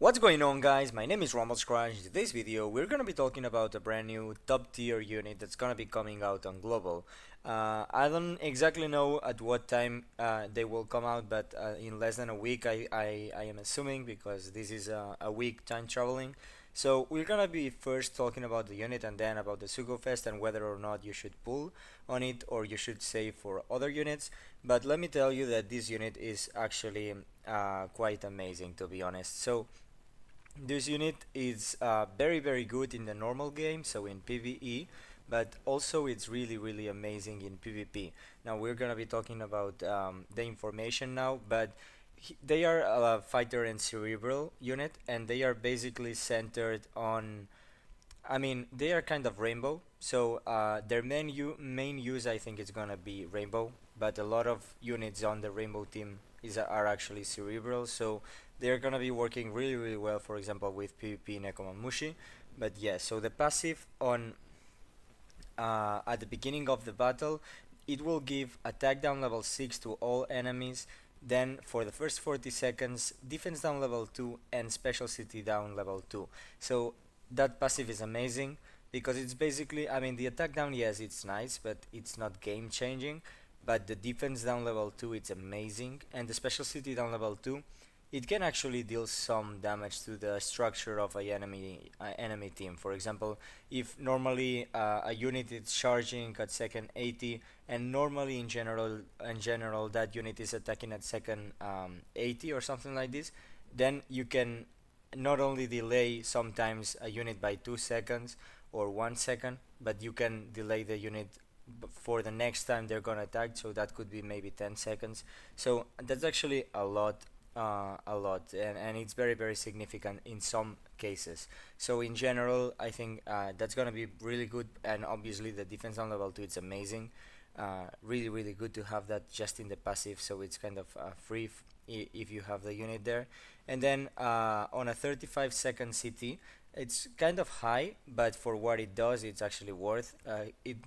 What's going on, guys? My name is Rumble Skrash. In today's video we're gonna be talking about a brand new top tier unit that's gonna be coming out on global. I don't exactly know at what time they will come out, but in less than a week I am assuming, because this is a week time traveling. So we're gonna be first talking about the unit and then about the Sugofest and whether or not you should pull on it or you should save for other units. But let me tell you that this unit is actually quite amazing, to be honest. So this unit is very good in the normal game, so in PvE, but also it's really amazing in PvP. Now we're gonna be talking about the information now, but they are a fighter and cerebral unit, and they are basically centered on, I mean, they are kind of rainbow. So their main use, I think, is gonna be rainbow, but a lot of units on the rainbow team are actually cerebral. So they're gonna be working really well, for example, with PvP Nekomamushi. But yeah, so the passive on at the beginning of the battle, it will give attack down level 6 to all enemies. Then for the first 40 seconds, defense down level 2 and special city down level 2. So that passive is amazing because it's basically, I mean, the attack down, yes, it's nice, but it's not game changing. But the defense down level 2, it's amazing, and the special city down level 2, it can actually deal some damage to the structure of a enemy team. For example, if normally a unit is charging at second 80, and normally in general that unit is attacking at second 80 or something like this, then you can not only delay sometimes a unit by 2 seconds or 1 second, but you can delay the unit for the next time they're gonna attack, so that could be maybe 10 seconds. So that's actually a lot, and it's very significant in some cases. So in general, I think that's gonna be really good, and obviously the defense on level 2, it's amazing. Really good to have that just in the passive, so it's kind of free if you have the unit there. And then on a 35-second CT, it's kind of high, but for what it does, it's actually worth.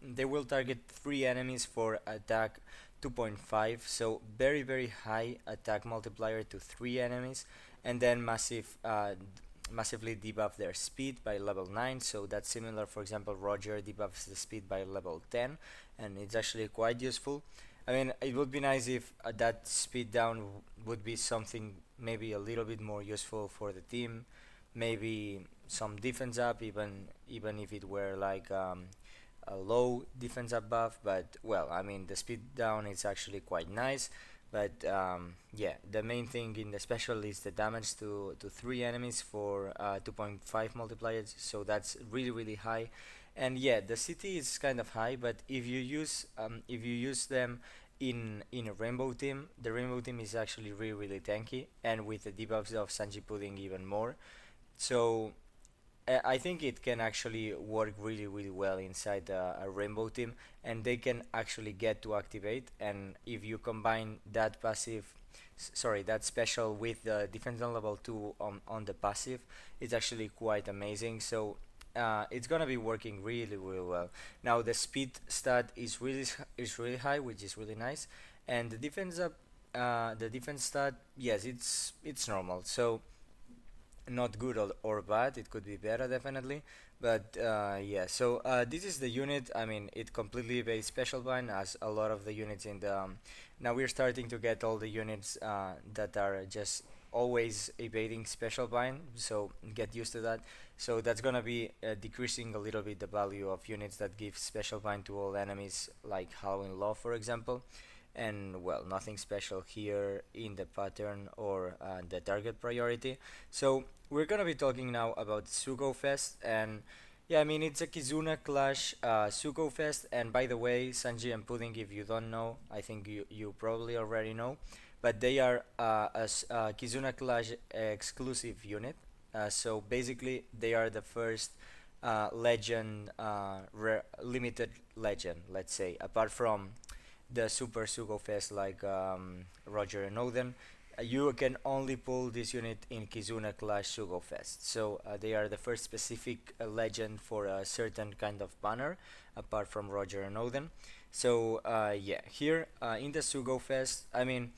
They will target 3 enemies for attack 2.5, so very high attack multiplier to 3 enemies, and then massively debuff their speed by level 9. So that's similar. For example, Roger debuffs the speed by level 10, and it's actually quite useful. I mean, it would be nice if that speed down would be something maybe a little bit more useful for the team. Maybe some defense up, even if it were like a low defense up buff. But well, I mean, the speed down is actually quite nice. But yeah, the main thing in the special is the damage to 3 enemies for 2.5 multipliers, so that's really high. And yeah, the city is kind of high, but if you use them in a rainbow team, the rainbow team is actually really tanky, and with the debuffs of Sanji Pudding even more. So I think it can actually work really well inside a rainbow team, and they can actually get to activate. And if you combine that that special with the defense on level 2 on the passive, it's actually quite amazing. So it's gonna be working really well. Now the speed stat is really high, which is really nice, and the defense stat, yes, it's normal. So not good or bad, it could be better definitely. But yeah, so this is the unit. I mean, it completely evades special bind, as a lot of the units in the now we're starting to get all the units that are just always evading special bind, so get used to that. So that's gonna be decreasing a little bit the value of units that give special bind to all enemies, like Halloween Law, for example. And well, nothing special here in the pattern or the target priority. So we're gonna be talking now about Sugofest. And yeah, I mean, it's a Kizuna Clash Sugofest. And by the way, Sanji and Pudding, if you don't know, I think you probably already know, but they are a Kizuna Clash exclusive unit. So basically they are the first legend, limited legend, let's say, apart from the Super Sugo Fest, like Roger and Odin. You can only pull this unit in Kizuna Clash Sugo Fest. So they are the first specific legend for a certain kind of banner, apart from Roger and Odin. So yeah, here in the Sugo Fest, I mean,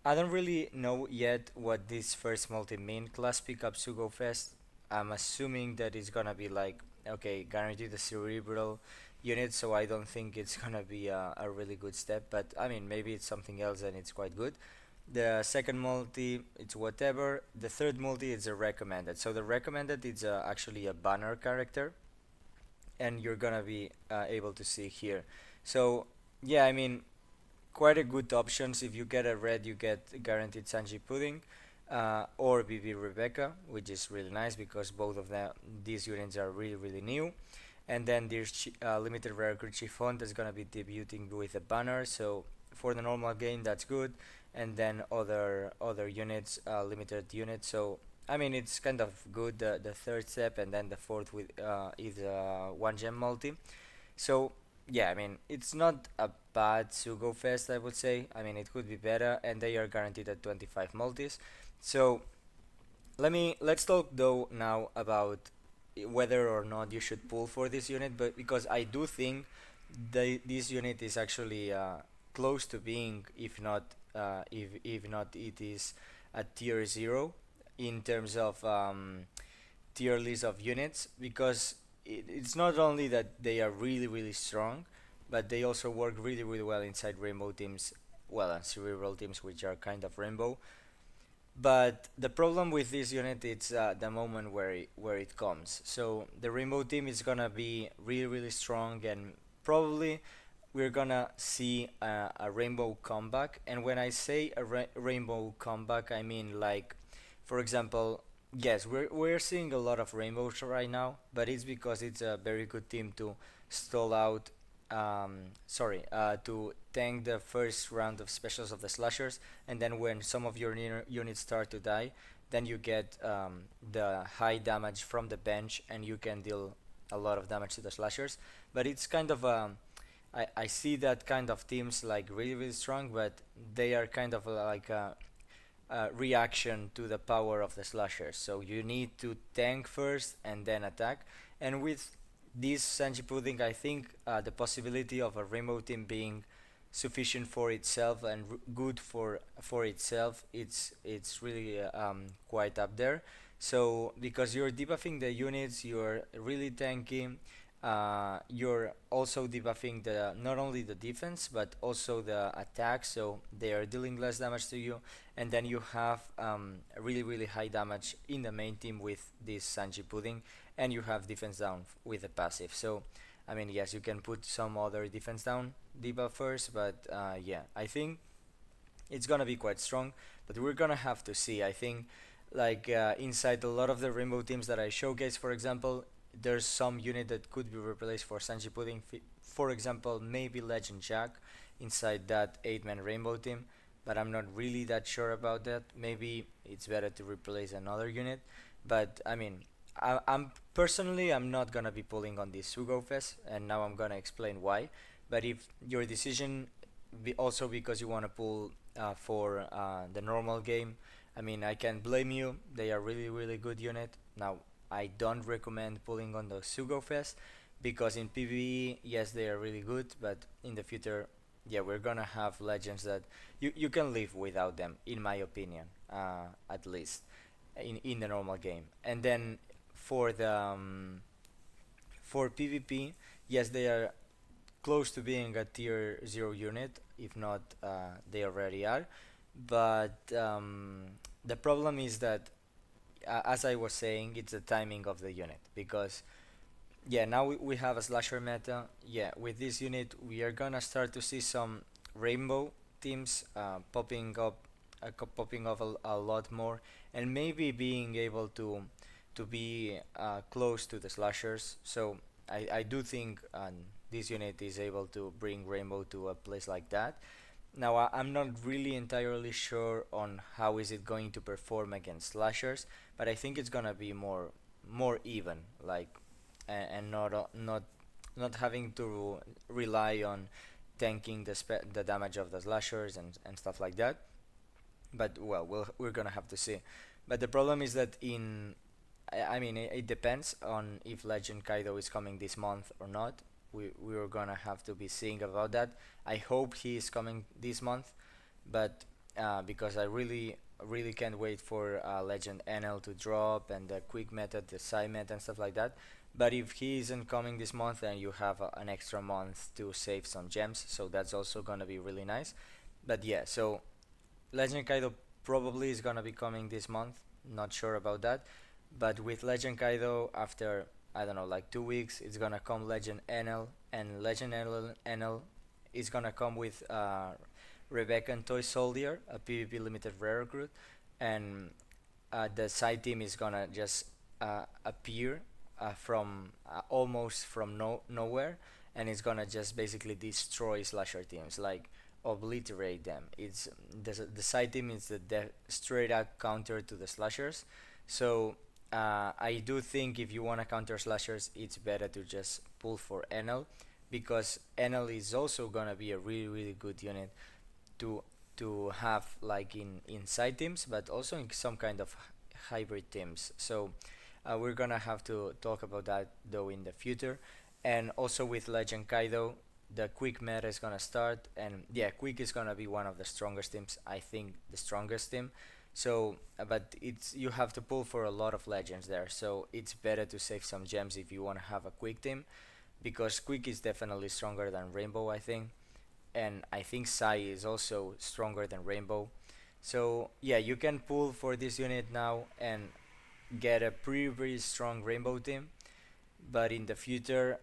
I don't really know yet what this first multi-main class pickup Sugofest. I'm assuming that it's gonna be like, okay, guaranteed the cerebral unit, so I don't think it's gonna be a really good step. But I mean, maybe it's something else and it's quite good. The second multi, it's whatever. The third multi is a recommended. So the recommended is actually a banner character, and you're gonna be able to see here. So yeah, I mean, quite a good options. If you get a red, you get guaranteed Sanji Pudding, or BB Rebecca, which is really nice because both of them these units are really new. And then there's limited rare creature Chiffon that's gonna be debuting with a banner. So for the normal game, that's good. And then other units, limited units. So I mean, it's kind of good. The third step, and then the fourth with is one gem multi. So yeah, I mean, it's not a bad Sugo Fest, I would say. I mean, it could be better, and they are guaranteed at 25 multis. So let's talk though now about whether or not you should pull for this unit, but because I do think this unit is actually close to being, if not if not it is at tier 0 in terms of tier list of units, because it's not only that they are really strong, but they also work really well inside rainbow teams, well, and cerebral teams, which are kind of rainbow. But the problem with this unit is the moment where it comes. So the rainbow team is gonna be really strong, and probably we're gonna see a rainbow comeback. And when I say a rainbow comeback, I mean, like, for example, yes, we're seeing a lot of rainbows right now, but it's because it's a very good team to stall out. To tank the first round of specials of the slashers, and then when some of your units start to die, then you get the high damage from the bench, and you can deal a lot of damage to the slashers. But it's kind of I see that kind of teams like really strong, but they are kind of like a reaction to the power of the slashers. So you need to tank first and then attack. And with this Sanji Pudding, I think the possibility of a rainbow team being sufficient for itself and good for itself, it's really quite up there. So because you're debuffing the units, you're really tanking. You're also debuffing the not only the defense but also the attack, so they are dealing less damage to you. And then you have really high damage in the main team with this Sanji Pudding, and you have defense down with the passive. So I mean, yes, you can put some other defense down debuff first, but yeah, I think it's gonna be quite strong, but we're gonna have to see. I think, like, inside a lot of the rainbow teams that I showcase, for example, there's some unit that could be replaced for Sanji Pudding. For example, maybe Legend Jack inside that 8-man rainbow team, but I'm not really that sure about that. Maybe it's better to replace another unit, but I mean, I'm personally, I'm not gonna be pulling on this Sugo Fest, and now I'm gonna explain why. But if your decision also because you want to pull for the normal game, I mean, I can't blame you. They are really good unit. Now, I don't recommend pulling on the Sugo Fest because in PvE, yes, they are really good, but in the future, yeah, we're gonna have legends that you can live without them, in my opinion, at least in the normal game. And then for the for PvP, yes, they are close to being a tier 0 unit, if not they already are. But the problem is that, as I was saying, it's the timing of the unit, because yeah, now we have a slasher meta. Yeah, with this unit we are gonna start to see some rainbow teams popping up a lot more, and maybe being able to be close to the slashers. So I do think this unit is able to bring rainbow to a place like that. Now I'm not really entirely sure on how is it going to perform against slashers, but I think it's gonna be more even, like, and not having to rely on tanking the damage of the slashers and stuff like that. But well, we're gonna have to see. But the problem is that I mean, it depends on if Legend Kaido is coming this month or not. We're gonna have to be seeing about that. I hope he is coming this month, but because I really can't wait for Legend NL to drop and the quick meta, the side meta and stuff like that. But if he isn't coming this month, then you have an extra month to save some gems, so that's also gonna be really nice. But yeah, so Legend Kaido probably is gonna be coming this month. Not sure about that, but with Legend Kaido, after I don't know, like 2 weeks, it's gonna come Legend NL, and Legend NL is gonna come with Rebecca and Toy Soldier, a PvP limited rare recruit, and the side team is gonna just appear from almost from nowhere, and it's gonna just basically destroy slasher teams, like obliterate them. It's the side team is the straight out counter to the slashers. So I do think if you wanna counter slashers, it's better to just pull for NL, because NL is also gonna be a really good unit to have, like in side teams, but also in some kind of hybrid teams. So we're gonna have to talk about that though in the future. And also with Legend Kaido, the quick meta is gonna start, and yeah, quick is gonna be one of the strongest teams. I think the strongest team. So, but it's you have to pull for a lot of legends there. So it's better to save some gems if you want to have a quick team, because quick is definitely stronger than Rainbow, I think, and I think Sai is also stronger than Rainbow. So yeah, you can pull for this unit now and get a pretty strong Rainbow team, but in the future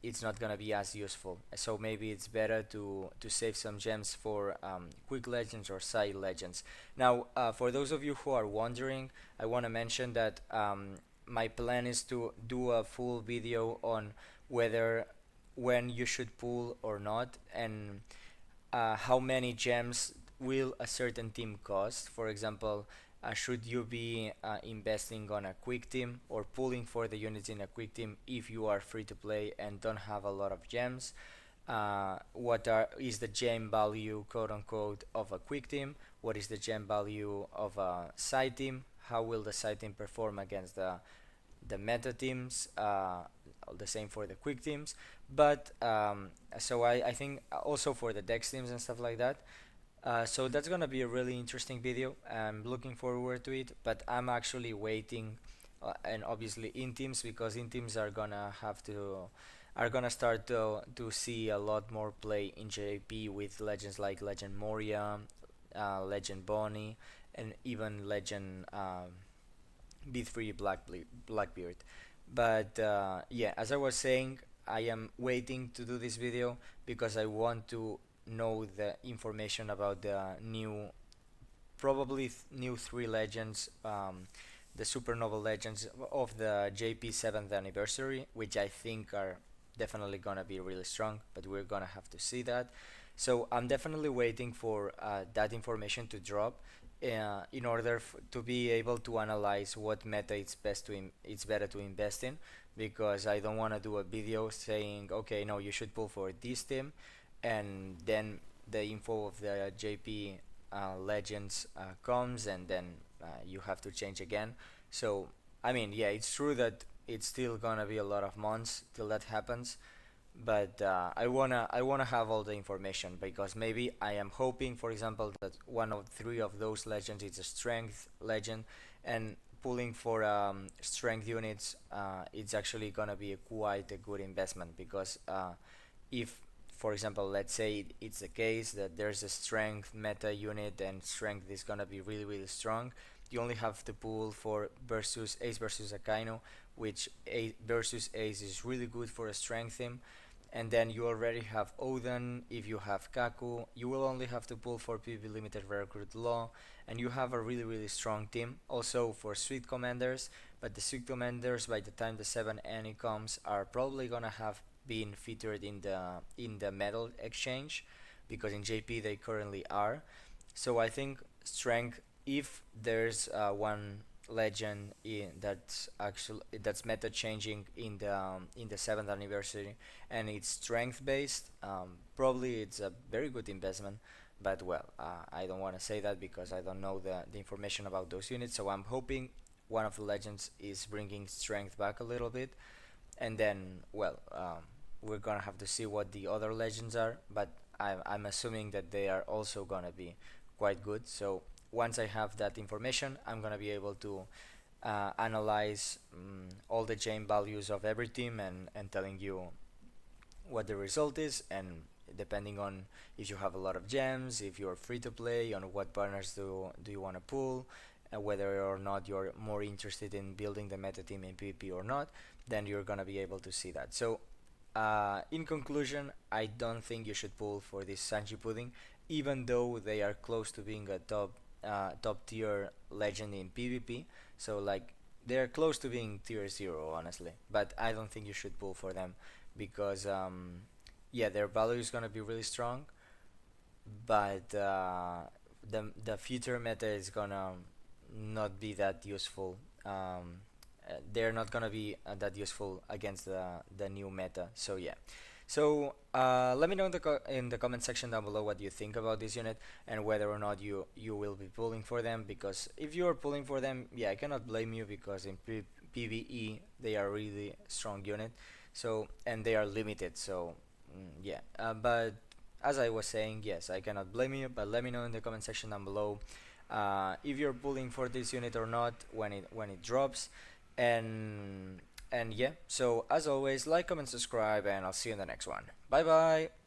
it's not gonna be as useful. So maybe it's better to save some gems for quick legends or side legends. Now, for those of you who are wondering, I want to mention that my plan is to do a full video on whether when you should pull or not, and how many gems will a certain team cost. For example, should you be investing on a quick team or pulling for the units in a quick team if you are free to play and don't have a lot of gems? What is the gem value, quote unquote, of a quick team? What is the gem value of a side team? How will the side team perform against the meta teams? The same for the quick teams. But so I think also for the dex teams and stuff like that. So that's gonna be a really interesting video. I'm looking forward to it, but I'm actually waiting, and obviously in teams, because in teams are gonna start to see a lot more play in JP with legends like Legend Moria, Legend Bonnie, and even Legend B3 Blackbeard. But yeah, as I was saying, I am waiting to do this video because I want to know the information about the new, probably new three legends, the supernova legends of the JP 7th anniversary, which I think are definitely gonna be really strong, but we're gonna have to see that. So I'm definitely waiting for that information to drop, in order to be able to analyze what meta it's better to invest in, because I don't want to do a video saying, okay, no, you should pull for this team, and then the info of the JP legends comes, and then you have to change again. So I mean, yeah, it's true that it's still gonna be a lot of months till that happens, but I wanna have all the information, because maybe I am hoping, for example, that one of three of those legends is a strength legend, and pulling for strength units, it's actually gonna be quite a good investment, because if, for example, let's say it's the case that there's a strength meta unit and strength is gonna be really strong, you only have to pull for versus Ace versus Akainu, which A versus Ace is really good for a strength team. And then you already have Odin. If you have Kaku, you will only have to pull for PvP limited rare recruit Law, and you have a really strong team. Also for Sweet Commanders, but the Sweet Commanders, by the time the 7 Annie comes, are probably gonna have been featured in the medal exchange, because in JP they currently are. So I think strength, if there's one legend that's meta changing in the 7th anniversary, and it's strength based, probably it's a very good investment. But well, I don't want to say that because I don't know the information about those units. So I'm hoping one of the legends is bringing strength back a little bit, and then well, we're gonna have to see what the other legends are. But I'm assuming that they are also gonna be quite good. So once I have that information, I'm gonna be able to analyze all the chain values of every team and telling you what the result is, and depending on if you have a lot of gems, if you're free to play, on what partners do you want to pull, whether or not you're more interested in building the meta team in PvP or not, then you're gonna be able to see that. So in conclusion, I don't think you should pull for this Sanji pudding, even though they are close to being a top tier legend in PvP. So like they're close to being tier 0, honestly, but I don't think you should pull for them because yeah, their value is gonna be really strong, but the future meta is gonna not be that useful. They're not gonna be that useful against the new meta. So yeah. So let me know in the comment section down below what you think about this unit and whether or not you will be pulling for them. Because if you are pulling for them, yeah, I cannot blame you because in PvE they are really strong unit. So and they are limited. So yeah. But as I was saying, yes, I cannot blame you. But let me know in the comment section down below if you're pulling for this unit or not when it drops, and yeah. So as always, like, comment, subscribe, and I'll see you in the next one. Bye bye.